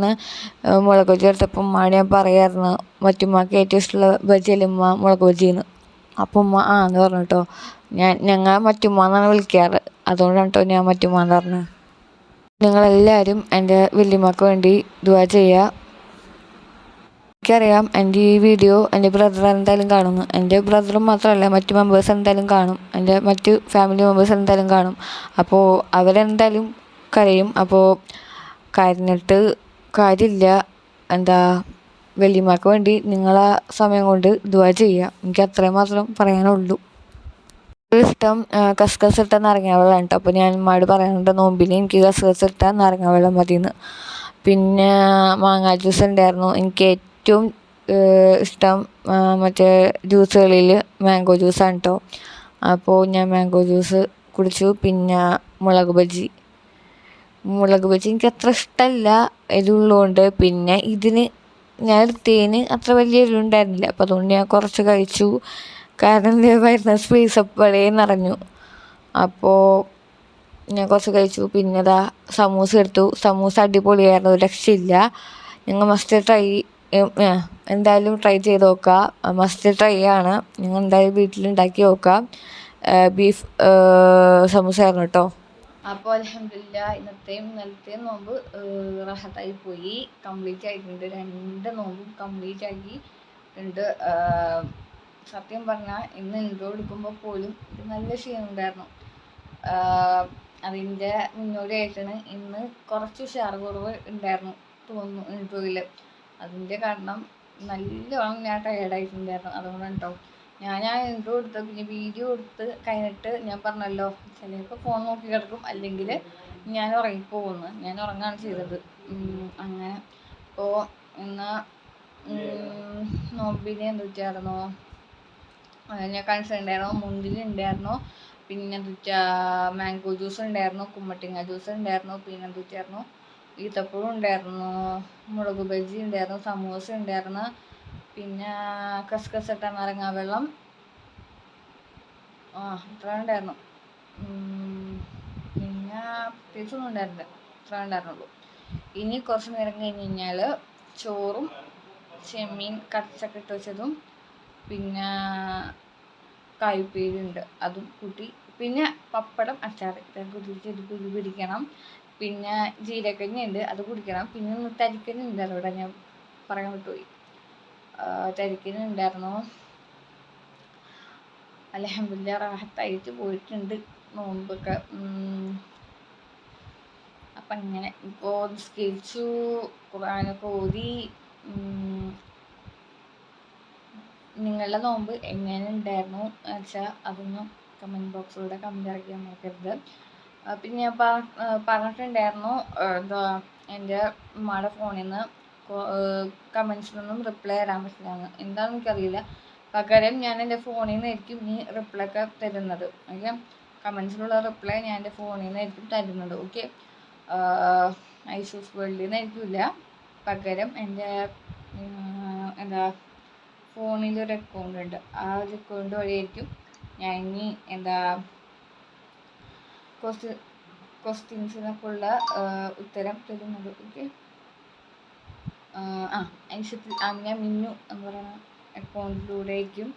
മുളക് ബജി എടുത്തപ്പോൾ ഉമ്മാട് ഞാൻ പറയായിരുന്നു, മറ്റുമ്മക്ക് ഏറ്റവും ഇഷ്ടമുള്ള ബജിയല്ലേ ഉമ്മ മുളക് ബജിന്ന്. അപ്പോൾ ഉമ്മ എന്ന് പറഞ്ഞു കേട്ടോ. ഞങ്ങൾ മറ്റുമ്മ എന്നാണ് വിളിക്കാറ്, അതുകൊണ്ടാണ് കേട്ടോ ഞാൻ മറ്റുമ്മ എന്ന് പറഞ്ഞത്. നിങ്ങളെല്ലാവരും എൻ്റെ വല്യമ്മക്ക് വേണ്ടി ദുആ ചെയ്യുക. എനിക്കറിയാം എൻ്റെ ഈ വീഡിയോ എൻ്റെ ബ്രദർ എന്തായാലും കാണുന്നു. എൻ്റെ ബ്രദറും മാത്രമല്ല, മറ്റു മെമ്പേഴ്സ് എന്തായാലും കാണും, എൻ്റെ മറ്റു ഫാമിലി മെമ്പേഴ്സ് എന്തായാലും കാണും. അപ്പോൾ അവരെന്തായാലും കരയും. അപ്പോൾ കരഞ്ഞിട്ട് കാര്യമില്ല. വല്യമ്മക്ക് വേണ്ടി നിങ്ങളാ സമയം കൊണ്ട് ദുആ ചെയ്യുക. എനിക്ക് അത്രയും മാത്രം പറയാനുള്ളൂ. ഇഷ്ടം കസ്കസ് ഇട്ട നാരങ്ങ വെള്ളമാണ് കേട്ടോ. അപ്പോൾ ഞാൻ ഉമ്മയോട് പറയാനുണ്ട്, നോമ്പിന് എനിക്ക് കസ്കസ് ഇട്ട നാരങ്ങ വെള്ളം മതിയെന്ന്. പിന്നെ മാങ്ങാ ജ്യൂസ് ഉണ്ടായിരുന്നു. എനിക്ക് ഏറ്റവും ഇഷ്ടം മറ്റേ ജ്യൂസുകളിൽ മാംഗോ ജ്യൂസാണ് കേട്ടോ. അപ്പോൾ ഞാൻ മാംഗോ ജ്യൂസ് കുടിച്ചു. പിന്നെ മുളക് ബജി എനിക്ക് അത്ര ഇഷ്ടമല്ല എരിവുള്ളതുകൊണ്ട്. പിന്നെ ഞാൻ എടുത്തതിന് അത്ര വലിയ എരിവുണ്ടായിരുന്നില്ല, അപ്പോൾ അതുകൊണ്ട് ഞാൻ കുറച്ച് കഴിച്ചു. കാരണം വരുന്ന സ്പേസ് അപ്പോഴേ നിറഞ്ഞു. അപ്പോൾ ഞാൻ കുറച്ച് കഴിച്ചു. പിന്നെ സമൂസ എടുത്തു. സമൂസ അടിപൊളിയായിരുന്നു, ഒരു രക്ഷയില്ല. നിങ്ങൾ എന്തായാലും ട്രൈ ചെയ്ത് നോക്കുക. മസ്റ്റ് ട്രൈ ആണ്. നിങ്ങൾ എന്തായാലും വീട്ടിലുണ്ടാക്കി നോക്കുക. ബീഫ് സമൂസ ആയിരുന്നു കേട്ടോ. അപ്പോൾ അൽഹംദുലില്ലാ ഇന്നത്തെയും നോമ്പ് റാഹത്തായി പോയി, കംപ്ലീറ്റ് ആയിട്ടുണ്ട്. 2 നോമ്പും കംപ്ലീറ്റ് ആക്കിയിട്ടുണ്ട്. സത്യം പറഞ്ഞാൽ ഇന്ന് ഇൻട്രോ എടുക്കുമ്പോൾ പോലും നല്ല ക്ഷീണമുണ്ടായിരുന്നു. അതിൻ്റെ മുന്നോടിയായിട്ടാണ് ഇന്ന് കുറച്ച് ഉഷാറുകുറവ് ഉണ്ടായിരുന്നു തോന്നുന്നു ഇൻട്രോയിൽ. അതിൻ്റെ കാരണം നല്ലോണം ഞാൻ ടയേർഡായിട്ടുണ്ടായിരുന്നു. അതുകൊണ്ടാണ് കേട്ടോ ഞാൻ ഇൻട്രോ എടുത്ത് പിന്നെ വീഡിയോ എടുത്ത് കഴിഞ്ഞിട്ട് ഞാൻ പറഞ്ഞല്ലോ, ചിലപ്പോൾ ഫോൺ നോക്കി കിടക്കും, അല്ലെങ്കിൽ ഞാൻ ഉറങ്ങിപ്പോകുന്നു. ഞാൻ ഉറങ്ങുകയാണ് ചെയ്തത്. അങ്ങനെ അപ്പോൾ ഇന്ന് നോമ്പിന് എന്തുവെച്ചായിരുന്നു ഞാൻ കാണിച്ചിട്ടുണ്ടായിരുന്നു. മുന്തിരി ഉണ്ടായിരുന്നു, പിന്നെ മാംഗോ ജ്യൂസ് ഉണ്ടായിരുന്നു, കുമ്മട്ടിങ്ങ ജ്യൂസ് ഉണ്ടായിരുന്നു, പിന്നെ എന്തുവെച്ചായിരുന്നു ഈത്തപ്പഴം ഉണ്ടായിരുന്നു, മുളക് ബജി ഉണ്ടായിരുന്നു, സമൂസ ഉണ്ടായിരുന്നു, പിന്നെ കസ്കസ് ഇട്ട നാരങ്ങാ വെള്ളം, ഇത്ര ഉണ്ടായിരുന്നു. പിന്നെ പ്രത്യേകിച്ചൊന്നും ഉണ്ടായിരുന്നില്ല, ഇത്ര ഉണ്ടായിരുന്നുള്ളൂ. ഇനി കുറച്ച് നേരം കഴിഞ്ഞ് കഴിഞ്ഞാൽ ചോറും ചെമ്മീൻ കച്ചൊക്കെ ഇട്ട് വെച്ചതും പിന്നെ കായുപ്പേരിയുണ്ട്, അതും കൂട്ടി, പിന്നെ പപ്പടം അച്ചാർ കുതിച്ച് കുതി പിടിക്കണം. പിന്നെ ജീരകഞ്ഞി ഉണ്ട്, അത് കുടിക്കണം. പിന്നെ തരിക്കഞ്ഞി ഉണ്ട്, അതോടെ ഞാൻ പറയാൻ വിട്ടുപോയി. തരിക്കഞ്ഞി ഉണ്ടായിരുന്നു. അൽഹംദുലില്ലാ റാഹത്തായിട്ട് പോയിട്ടുണ്ട് നോമ്പൊക്കെ. അപ്പം അങ്ങനെ ഇപ്പോൾ നിസ്കരിച്ചു, ഖുർആനൊക്കെ ഓതി. നിങ്ങളുടെ നോമ്പ് എങ്ങനെ ഉണ്ടായിരുന്നു വെച്ചാൽ അതൊന്നും കമൻറ്റ് ബോക്സിലൂടെ കമൻറ്റ് അറിയിക്കാൻ നോക്കരുത്. പിന്നെ ഞാൻ പറഞ്ഞിട്ടുണ്ടായിരുന്നു എൻ്റെ ഉമ്മയുടെ ഫോണിൽ നിന്ന് കമൻസിനൊന്നും റിപ്ലൈ തരാൻ പറ്റില്ലാന്ന്. എന്താണെന്ന് എനിക്കറിയില്ല. പകരം ഞാൻ എൻ്റെ ഫോണിൽ നിന്നായിരിക്കും ഇനി റിപ്ലൈ ഒക്കെ തരുന്നത്. ഓക്കെ, കമൻസിലുള്ള റിപ്ലൈ ഞാൻ എൻ്റെ ഫോണിൽ നിന്നായിരിക്കും തരുന്നത്. ഓക്കെ, ഐഷൂസ് വേൾഡിൽ നിന്നായിരിക്കില്ല. പകരം എൻ്റെ ഫോണിലൊരു അക്കൗണ്ട് ഉണ്ട്, ആ ഒരു അക്കൗണ്ട് വഴിയായിരിക്കും ഞാൻ ഇനി ക്വസ്റ്റ്യൻസിനൊക്കെ ഉള്ള ഉത്തരം തരുന്നത്. ഓക്കെ, അങ്ങനെ മിന്നു എന്ന് പറയുന്ന അക്കൗണ്ടിലൂടെ ആയിരിക്കും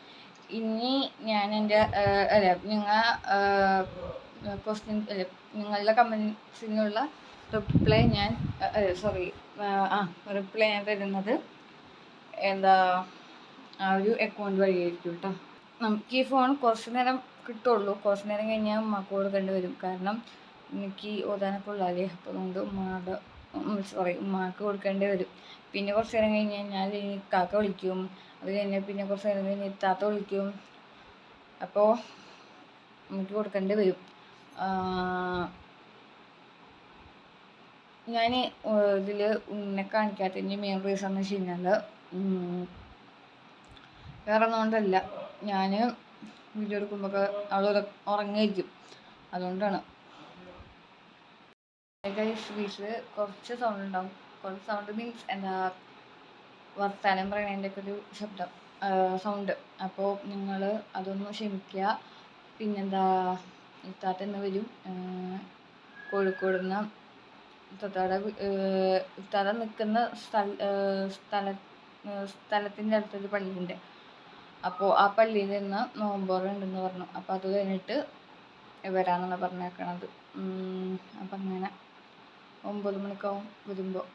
ഇനി ഞാൻ എൻ്റെ നിങ്ങളുടെ കമൻസിനുള്ള റിപ്ലൈ ഞാൻ തരുന്നത് ആ ഒരു അക്കൗണ്ട് വഴിയായിരിക്കും കേട്ടോ. നമുക്ക് ഈ ഫോൺ കുറച്ച് നേരം കിട്ടുള്ളൂ, കുറച്ച് നേരം കഴിഞ്ഞാൽ ഉമ്മക്ക് കൊടുക്കേണ്ടി വരും. കാരണം എനിക്ക് ഓതാനൊക്കെ ഉള്ളതല്ലേ, അപ്പോൾ അതുകൊണ്ട് ഉമ്മാക്ക് കൊടുക്കേണ്ടി വരും. പിന്നെ കുറച്ച് നേരം കഴിഞ്ഞ് കഴിഞ്ഞാൽ ഇക്കാക്ക വിളിക്കും, അത് കഴിഞ്ഞാൽ പിന്നെ കുറച്ച് നേരം കഴിഞ്ഞ് ഇത്താത്ത വിളിക്കും. അപ്പോൾ നമുക്ക് കൊടുക്കേണ്ടി വരും. ഞാൻ ഇതിൽ ഉന്നെ കാണിക്കാത്തതിൻ്റെ മെയിൻ റീസൺ എന്ന് വെച്ച് കഴിഞ്ഞാൽ വേറെ ഒന്നുകൊണ്ടല്ല, ഞാൻ വീഡിയോ എടുക്കുമ്പോൾ അവൾ ഉറങ്ങിയിരിക്കും, അതുകൊണ്ടാണ്. വീട്ടിൽ കുറച്ച് സൗണ്ട് ഉണ്ടാവും. കുറച്ച് സൗണ്ട് മീൻസ് എന്താ, വർത്താനം പറയണതിൻ്റെ ഒക്കെ ഒരു ശബ്ദം, സൗണ്ട്. അപ്പോൾ നിങ്ങൾ അതൊന്ന് ക്ഷമിക്കുക. പിന്നെന്താ, ഇത്താത്ത എന്ന് വരും, കോഴിക്കോട് നിന്ന്. ഇത്താത്ത നിൽക്കുന്ന സ്ഥലത്തിൻ്റെ അടുത്തൊരു പള്ളിയുണ്ട്. അപ്പോൾ ആ പള്ളിയിൽ നിന്ന് നോമ്പോറുണ്ടെന്ന് പറഞ്ഞു. അപ്പോൾ അത് കഴിഞ്ഞിട്ട് വരാമെന്നാണ് പറഞ്ഞേക്കണത്. അപ്പം അങ്ങനെ 9 മണിക്കാവും വരുമ്പോൾ.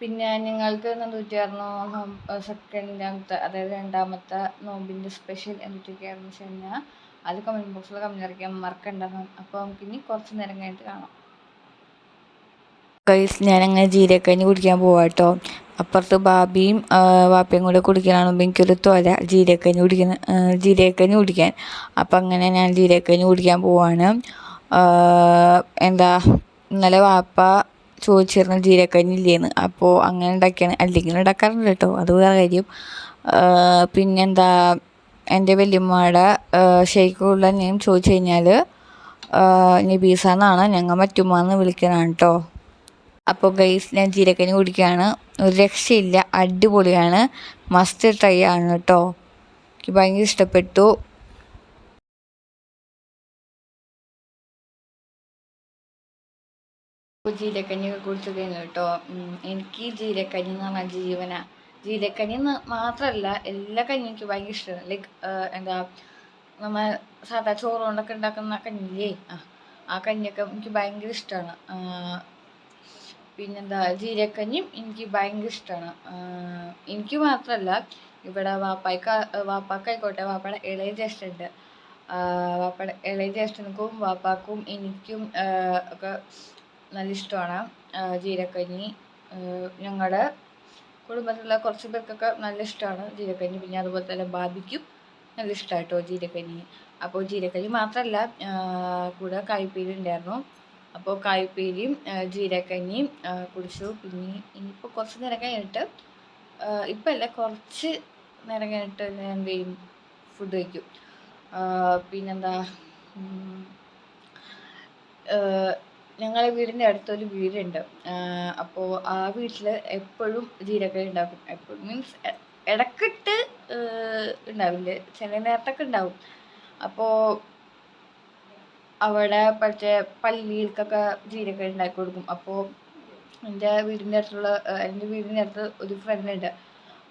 പിന്നെ നിങ്ങൾക്ക് എന്തൊക്കെയായിരുന്നു സെക്കൻഡാമത്തെ, അതായത് 2ാമത്തെ നോമ്പിൻ്റെ സ്പെഷ്യൽ എന്തൊക്കെയായിരുന്നു വെച്ച് കഴിഞ്ഞാൽ അത് കമൻറ്റ് ബോക്സിൽ കമൻറ്റ് അറിയിക്കാൻ മറക്കണ്ടെന്ന്. അപ്പോൾ നമുക്കിനി കുറച്ച് നേരം കഴിഞ്ഞിട്ട് കാണാം. ഗൈസ്, ഞാനങ്ങനെ ജീരകക്കഞ്ഞി കുടിക്കാൻ പോവാം കേട്ടോ. അപ്പുറത്ത് ബാബിയും വാപ്പയും കൂടെ കുടിക്കാനാണ് എനിക്കൊരു തൊര ജീരകക്കഞ്ഞി കുടിക്കാൻ. അപ്പം അങ്ങനെ ഞാൻ ജീരകക്കഞ്ഞി കുടിക്കാൻ പോവാണ്. എന്താ, ഇന്നലെ വാപ്പ ചോദിച്ചിരുന്നു ജീരകക്കഞ്ഞി ഇല്ലേന്ന്. അപ്പോൾ അങ്ങനെ ഉണ്ടാക്കിയാണ്, അല്ലെങ്കിൽ ഉണ്ടാക്കാറുണ്ട് കേട്ടോ, അത് വേറെ കാര്യം. പിന്നെന്താ, എൻ്റെ വല്യമ്മയുടെ ഷെയ്ക്കുള്ള നെയിം ചോദിച്ചു കഴിഞ്ഞാൽ നബീസ എന്നാണ്, ഞങ്ങൾ മറ്റുമ്മാന്ന് വിളിക്കാനാണ് കേട്ടോ. അപ്പോൾ ഗൈസ്, ഞാൻ ജീരകക്കഞ്ഞി കുടിക്കുകയാണ്. ഒരു രക്ഷയില്ല, അടിപൊളിയാണ്, മസ്റ്റ് ട്രൈ ആണ് കേട്ടോ. എനിക്ക് ഭയങ്കര ഇഷ്ടപ്പെട്ടു. ജീരകക്കഞ്ഞിയൊക്കെ കുടിച്ചു കഴിഞ്ഞു കേട്ടോ. എനിക്ക് ജീരകക്കഞ്ഞി എന്ന് പറഞ്ഞാൽ ജീവനാണ്. ജീരകക്കഞ്ഞി മാത്രമല്ല, എല്ലാ കഞ്ഞിയും എനിക്ക് ഭയങ്കര ഇഷ്ടമാണ്. ലൈക്ക് എന്താ, നമ്മൾ സാധാ ചോറ് കൊണ്ടൊക്കെ ഉണ്ടാക്കുന്ന കഞ്ഞില്ലേ, ആ കഞ്ഞിയൊക്കെ എനിക്ക് ഭയങ്കര ഇഷ്ടമാണ്. പിന്നെന്താ, ജീരകക്കഞ്ഞിയും എനിക്ക് ഭയങ്കര ഇഷ്ടമാണ്. എനിക്ക് മാത്രമല്ല, ഇവിടെ വാപ്പാക്കായിക്കോട്ടെ, വാപ്പയുടെ ഇളയ ജ്യേഷ്ഠനുണ്ട്. വാപ്പയുടെ ഇളയ ജ്യേഷ്ഠനുക്കും വാപ്പാക്കും എനിക്കും ഒക്കെ നല്ല ഇഷ്ടമാണ് ജീരകക്കഞ്ഞി. ഞങ്ങളുടെ കുടുംബത്തിലുള്ള കുറച്ച് പേർക്കൊക്കെ നല്ല ഇഷ്ടമാണ് ജീരകക്കഞ്ഞി. പിന്നെ അതുപോലെ തന്നെ ബാബിക്കും നല്ല ഇഷ്ടമാണ് കേട്ടോ ജീരകക്കഞ്ഞി. അപ്പോൾ ജീരകക്കഞ്ഞി മാത്രമല്ല, കൂടെ കായ്പീരി ഉണ്ടായിരുന്നു. അപ്പോൾ കായ്പീരിയും ജീരകക്കഞ്ഞിയും കുടിച്ചു. പിന്നെ ഇനിയിപ്പോൾ കുറച്ച് നേരം കഴിഞ്ഞിട്ട്, ഇപ്പം അല്ല, കുറച്ച് നേരം കഴിഞ്ഞിട്ട് ഞാൻ എന്ത് ചെയ്യും, ഫുഡ് കഴിക്കും. പിന്നെന്താ, ഞങ്ങളെ വീടിൻ്റെ അടുത്തൊരു വീടുണ്ട്. അപ്പോൾ ആ വീട്ടിൽ എപ്പോഴും ജീരകക്കഞ്ഞി ഉണ്ടാക്കും. എപ്പോഴും മീൻസ് ഇടക്കിട്ട് ഉണ്ടാവില്ല, ചില നേരത്തൊക്കെ ഉണ്ടാവും. അപ്പോൾ അവിടെ പക്ഷേ പള്ളിയിലേക്കൊക്കെ ജീരകക്കഞ്ഞി ഉണ്ടാക്കി കൊടുക്കും. അപ്പോൾ എൻ്റെ വീടിൻ്റെ അടുത്ത് ഒരു ഫ്രണ്ട് ഉണ്ട്.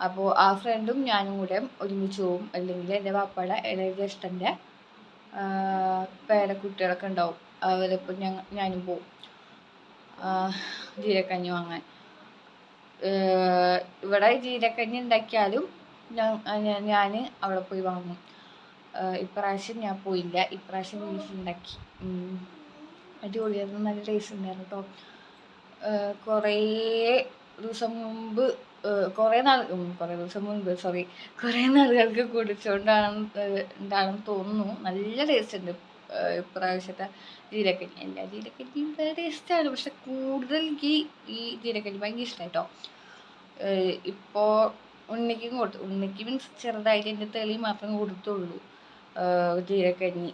അപ്പോൾ ആ ഫ്രണ്ടും ഞാനും കൂടെ ഒരുമിച്ച് പോവും. അല്ലെങ്കിൽ എൻ്റെ വാപ്പയുടെ ഇളയ ജ്യേഷ്ഠൻ്റെ പേരക്കുട്ടികളൊക്കെ ഉണ്ടാവും, അവരിപ്പോൾ ഞാനും പോവും ജീരകക്കഞ്ഞി വാങ്ങാൻ. ഇവിടെ ജീരകക്കഞ്ഞി ഉണ്ടാക്കിയാലും ഞാൻ അവിടെ പോയി വാങ്ങും. ഇപ്രാവശ്യം ഞാൻ പോയില്ല, ഇപ്രാവശ്യം വീട്ടിലുണ്ടാക്കി. അടിപൊളിയായിരുന്നു, നല്ല ടേസ്റ്റ് ഉണ്ടായിരുന്നു കേട്ടോ. കുറേ ദിവസം മുമ്പ് കുറേ നാളുകൾക്ക് കുടിച്ചുകൊണ്ടാണെന്ന് തോന്നുന്നു. നല്ല ടേസ്റ്റ് ഉണ്ട് ഇപ്രാവശ്യത്തെ ജീരകക്കഞ്ഞി. എല്ലാ ജീരകക്കഞ്ഞിയും നല്ല ടേസ്റ്റാണ്, പക്ഷെ കൂടുതൽ എനിക്ക് ഈ ജീരകക്കഞ്ഞി ഭയങ്കര ഇഷ്ടമായി കേട്ടോ. ഇപ്പോൾ ഉണ്ണിക്കും കൊടുത്തു. ഉണ്ണിക്ക് മീൻസ് ചെറുതായിട്ട് എൻ്റെ തെളി മാത്രം കൊടുത്തുള്ളൂ ജീരകക്കഞ്ഞി.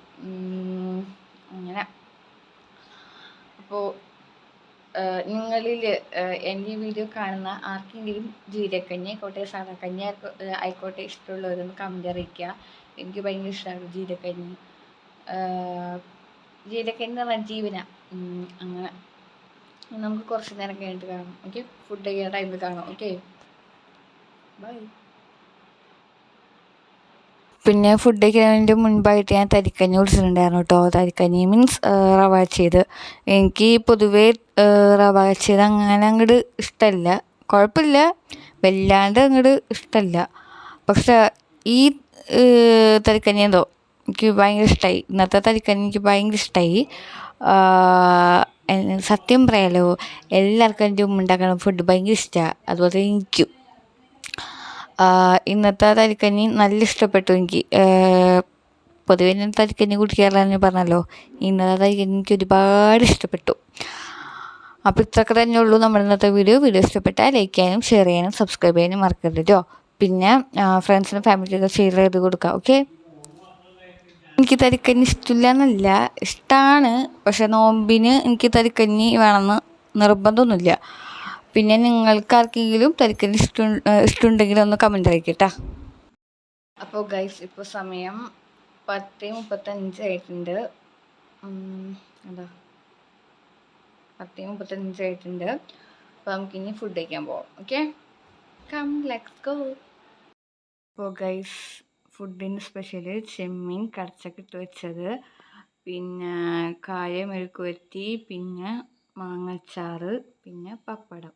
അങ്ങനെ. അപ്പോൾ നിങ്ങളിൽ എൻ്റെ വീഡിയോ കാണുന്ന ആർക്കെങ്കിലും ജീരകക്കഞ്ഞി ആയിക്കോട്ടെ സാധാക്കഞ്ഞി ആയിക്കോട്ടെ ഇഷ്ടമുള്ളവരൊന്ന് കമൻറ്റ് അറിയിക്കുക. എനിക്ക് ഭയങ്കര ഇഷ്ടമാണ് ജീരകക്കഞ്ഞി. ജീരകക്കഞ്ഞി എന്ന് പറഞ്ഞാൽ ജീവനാണ്. അങ്ങനെ നമുക്ക് കുറച്ച് നേരം കഴിഞ്ഞിട്ട് കാണാം. ഓക്കെ, ഫുഡ് കഴിക്കാൻ ടൈമിൽ കാണാം. Okay, bye. പിന്നെ ഫുഡ് കഴിക്കുന്നതിൻ്റെ മുൻപായിട്ട് ഞാൻ തരിക്കഞ്ഞി കുടിച്ചിട്ടുണ്ടായിരുന്നു കേട്ടോ. തരിക്കഞ്ഞി മീൻസ് റവ ചെയ്ത്. എനിക്ക് പൊതുവേ റവ ചെയ്ത് അങ്ങനെ അങ്ങോട്ട് ഇഷ്ടമല്ല. കുഴപ്പമില്ല, വല്ലാണ്ട് അങ്ങോട്ട് ഇഷ്ടമല്ല. പക്ഷെ ഈ തരിക്കഞ്ഞി എന്തോ എനിക്ക് ഭയങ്കര ഇഷ്ടമായി. ഇന്നത്തെ തരിക്കഞ്ഞി എനിക്ക് ഭയങ്കര ഇഷ്ടമായി. സത്യം പറയാലോ, എല്ലാവർക്കും എൻ്റെ ഉമ്മ ഉണ്ടാക്കുന്ന ഫുഡ് ഭയങ്കര ഇഷ്ടമാണ്, അതുപോലെ എനിക്കും. ഇന്നത്തെ തരിക്കഞ്ഞി നല്ല ഇഷ്ടപ്പെട്ടു എനിക്ക്. പൊതുവെ ഞാൻ തരിക്കഞ്ഞി കുടിക്കാറില്ലെന്ന് പറഞ്ഞല്ലോ. ഇന്നത്തെ തരിക്കഞ്ഞി എനിക്ക് ഒരുപാട് ഇഷ്ടപ്പെട്ടു. അപ്പോൾ ഇത്രയൊക്കെ തന്നെ ഉള്ളൂ നമ്മുടെ ഇന്നത്തെ വീഡിയോ ഇഷ്ടപ്പെട്ടാൽ ലൈക്ക് ചെയ്യാനും ഷെയർ ചെയ്യാനും സബ്സ്ക്രൈബ് ചെയ്യാനും മറക്കരുത് കേട്ടോ. പിന്നെ ഫ്രണ്ട്സിനും ഫാമിലിക്കൊക്കെ ഷെയർ ചെയ്ത് കൊടുക്കുക. ഓക്കെ. എനിക്ക് തരിക്കഞ്ഞി ഇഷ്ടമില്ല എന്നല്ല, ഇഷ്ടമാണ്. പക്ഷെ നോമ്പിന് എനിക്ക് തരിക്കഞ്ഞി വേണമെന്ന് നിർബന്ധമൊന്നുമില്ല. പിന്നെ നിങ്ങൾക്കാർക്കെങ്കിലും തരിക്കഞ്ഞി ഇഷ്ടമുണ്ടെങ്കിൽ ഒന്ന് കമൻറ്റ് അറിയിക്കട്ടാ. അപ്പോൾ ഗൈസ് ഇപ്പോൾ സമയം 10:35 ആയിട്ടുണ്ട്. എന്താ 10:35 ആയിട്ടുണ്ട്. അപ്പോൾ നമുക്കിനി ഫുഡ് കഴിക്കാൻ പോവാം. Okay, come let's go. അപ്പോൾ ഗൈസ് ഫുഡിന് സ്പെഷ്യൽ ചെമ്മീൻ കടച്ചക്ക ഇട്ട് വെച്ചത്, പിന്നെ കായ മെഴുക്കുവരട്ടി, പിന്നെ മാങ്ങച്ചാറ്, പിന്നെ പപ്പടം.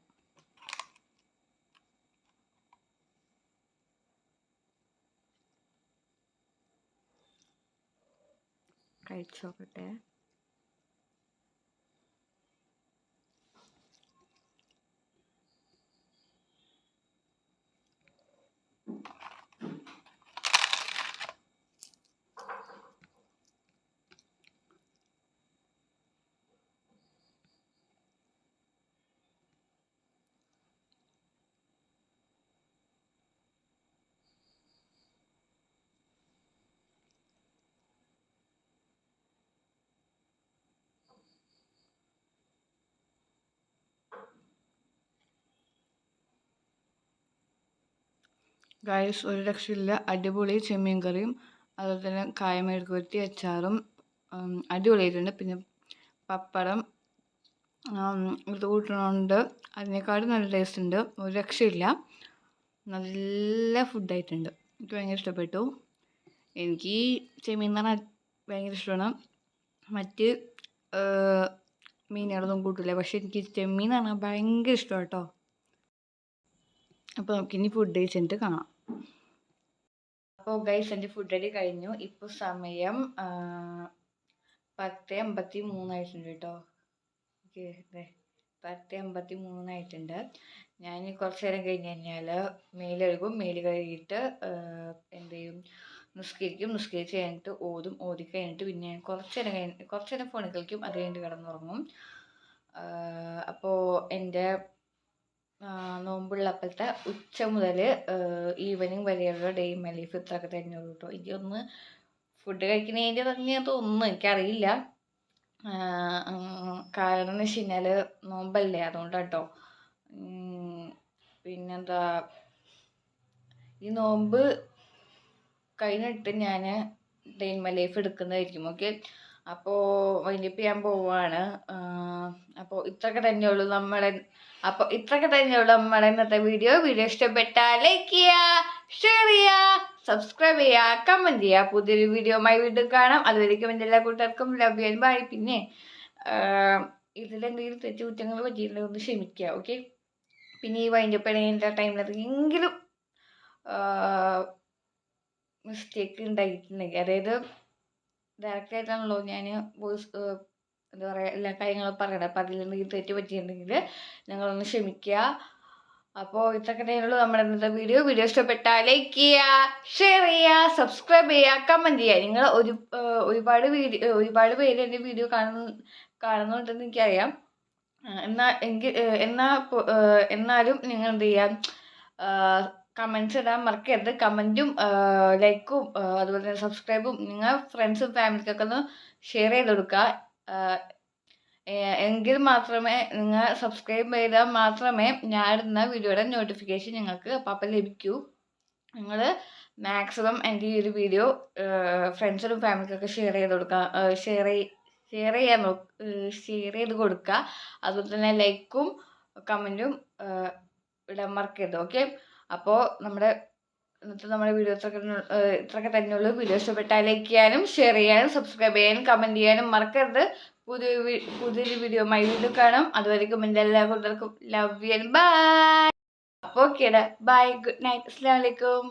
കഴിച്ചോക്കട്ടെ. ഗൈസ് ഒരു രക്ഷയില്ല, അടിപൊളി ചെമ്മീൻ കറിയും അതുപോലെ തന്നെ കായ മെഴുക്കുവരട്ടി അച്ചാറും അടിപൊളിയായിട്ടുണ്ട്. പിന്നെ പപ്പടം ഇത് കൂട്ടണോണ്ട് അതിനേക്കാളും നല്ല ടേസ്റ്റ് ഉണ്ട്. ഒരു രക്ഷയില്ല, നല്ല ഫുഡായിട്ടുണ്ട്. എനിക്ക് ഭയങ്കര ഇഷ്ടപ്പെട്ടു. എനിക്ക് ചെമ്മീൻ എന്ന് പറഞ്ഞാൽ ഭയങ്കര ഇഷ്ടമാണ്. മറ്റ് മീനുകളൊന്നും കൂട്ടില്ല, പക്ഷെ എനിക്ക് ചെമ്മീൻ എന്ന് പറഞ്ഞാൽ ഭയങ്കര ഇഷ്ടമാണ് കേട്ടോ. അപ്പോൾ നമുക്കിനി ഫുഡ് കഴിച്ചിട്ട് കാണാം. അപ്പോൾ ഗൈസ് എൻ്റെ ഫുഡ് അടി കഴിഞ്ഞു. ഇപ്പോൾ സമയം 10:53 ആയിട്ടുണ്ട് കേട്ടോ. ഓക്കെ, 10:53 ആയിട്ടുണ്ട്. ഞാൻ കുറച്ച് നേരം കഴിഞ്ഞ് കഴിഞ്ഞാൽ മേലെഴുകും. മേല് കഴുകിയിട്ട് എന്ത് ചെയ്യും, നിസ്കരിച്ച് കഴിഞ്ഞിട്ട് ഓതി കഴിഞ്ഞിട്ട് പിന്നെ കുറച്ച് നേരം ഫോണിൽ കളിക്കും. അത് കഴിഞ്ഞിട്ട് കിടന്നുറങ്ങും. അപ്പോൾ എൻ്റെ നോമ്പുള്ളപ്പോഴത്തെ ഉച്ച മുതൽ ഈവനിങ് വരെയുള്ള ഡേ മൈ ലൈഫ് ഇത്രയൊക്കെ തന്നെയുള്ളൂ കേട്ടോ. എനിക്കൊന്ന് ഫുഡ് കഴിക്കുന്നതിൻ്റെ തന്നെ തോന്നുന്നു, എനിക്കറിയില്ല. കാരണം എന്ന് വെച്ച് കഴിഞ്ഞാൽ നോമ്പല്ലേ, അതുകൊണ്ടാണ് കേട്ടോ. പിന്നെന്താ, ഈ നോമ്പ് കഴിഞ്ഞിട്ട് ഞാൻ ഡേ മൈ ലൈഫ് എടുക്കുന്നതായിരിക്കും. ഓക്കെ, അപ്പോൾ വൈൻഡപ്പ് ചെയ്യാൻ പോവാണ്. അപ്പോൾ ഇത്രയൊക്കെ തന്നെയുള്ളൂ നമ്മുടെ ഇന്നത്തെ വീഡിയോ ഇഷ്ടപ്പെട്ടാൽ ലൈക്ക് ചെയ്യുക, ഷെയർ ചെയ്യുക, സബ്സ്ക്രൈബ് ചെയ്യുക, കമൻറ്റ് ചെയ്യുക. പുതിയൊരു വീഡിയോ കാണാം. അതുവരേക്കും എൻ്റെ എല്ലാ കൂട്ടുകാർക്കും ലവ് ആൻഡ് ബൈ. പിന്നെ ഇതിലെന്തെങ്കിലും തെറ്റുകുറ്റങ്ങൾ പറ്റിയിട്ടുണ്ടെങ്കിൽ ഒന്ന് ക്ഷമിക്കുക. ഓക്കെ, പിന്നെ ഈ വൈൻഡപ്പ് ചെയ്യുന്ന ടൈമിലെന്തെങ്കിലും മിസ്റ്റേക്ക് ഉണ്ടായിട്ടുണ്ടെങ്കിൽ, അതായത് ഡയറക്റ്റ് ആയിട്ടാണല്ലോ ഞാൻ വോയിസ് എന്താ പറയുക എല്ലാ കാര്യങ്ങളും പറയണം. അപ്പോൾ അതിലെന്തെങ്കിലും തെറ്റ് പറ്റിയിട്ടുണ്ടെങ്കിൽ നിങ്ങളൊന്ന് ക്ഷമിക്കുക. അപ്പോൾ ഇത്രയൊക്കെ തന്നെയുള്ളൂ നമ്മുടെ ഇന്നത്തെ വീഡിയോ ഇഷ്ടപ്പെട്ടാൽ ലൈക്ക് ചെയ്യുക, ഷെയർ ചെയ്യുക, സബ്സ്ക്രൈബ് ചെയ്യുക, കമൻറ്റ് ചെയ്യുക. നിങ്ങൾ ഒരുപാട് പേര് എൻ്റെ വീഡിയോ കാണുന്നുണ്ടെന്ന് എനിക്കറിയാം. എന്നാലും നിങ്ങൾ എന്ത് ചെയ്യാം, കമൻറ്റ്സ് ഇടാൻ മറക്കരുത്. കമൻറ്റും ലൈക്കും അതുപോലെ തന്നെ സബ്സ്ക്രൈബും നിങ്ങൾ ഫ്രണ്ട്സും ഫാമിലിക്കൊക്കെ ഒന്ന് ഷെയർ ചെയ്ത് കൊടുക്കുക. എങ്കിൽ മാത്രമേ നിങ്ങൾ സബ്സ്ക്രൈബ് ചെയ്താൽ മാത്രമേ ഞാൻ ഇടുന്ന വീഡിയോയുടെ നോട്ടിഫിക്കേഷൻ നിങ്ങൾക്ക് അപ്പം ലഭിക്കൂ. നിങ്ങൾ മാക്സിമം എൻ്റെ ഈ ഒരു വീഡിയോ ഫ്രണ്ട്സിനും ഫാമിലിക്കൊക്കെ ഷെയർ ചെയ്ത് കൊടുക്കുക. അതുപോലെ തന്നെ ലൈക്കും കമൻറ്റും ഇടാൻ മറക്കരുത്. ഓക്കെ, അപ്പോൾ നമ്മുടെ വീഡിയോ ഇത്രയൊക്കെ തന്നെയുള്ളൂ. വീഡിയോ ഇഷ്ടപ്പെട്ടാൽ ലൈക്ക് ചെയ്യാനും ഷെയർ ചെയ്യാനും സബ്സ്ക്രൈബ് ചെയ്യാനും കമൻറ്റ് ചെയ്യാനും മറക്കരുത്. പുതിയൊരു വീഡിയോ കാണാം. അതുവരെയും എൻ്റെ എല്ലാ കൂട്ടുകാർക്കും ലവ് ആൻഡ് ബൈ. അപ്പോൾ ഓക്കേടാ, ബൈ, ഗുഡ് നൈറ്റ്, അസ്സലാമു അലൈക്കും.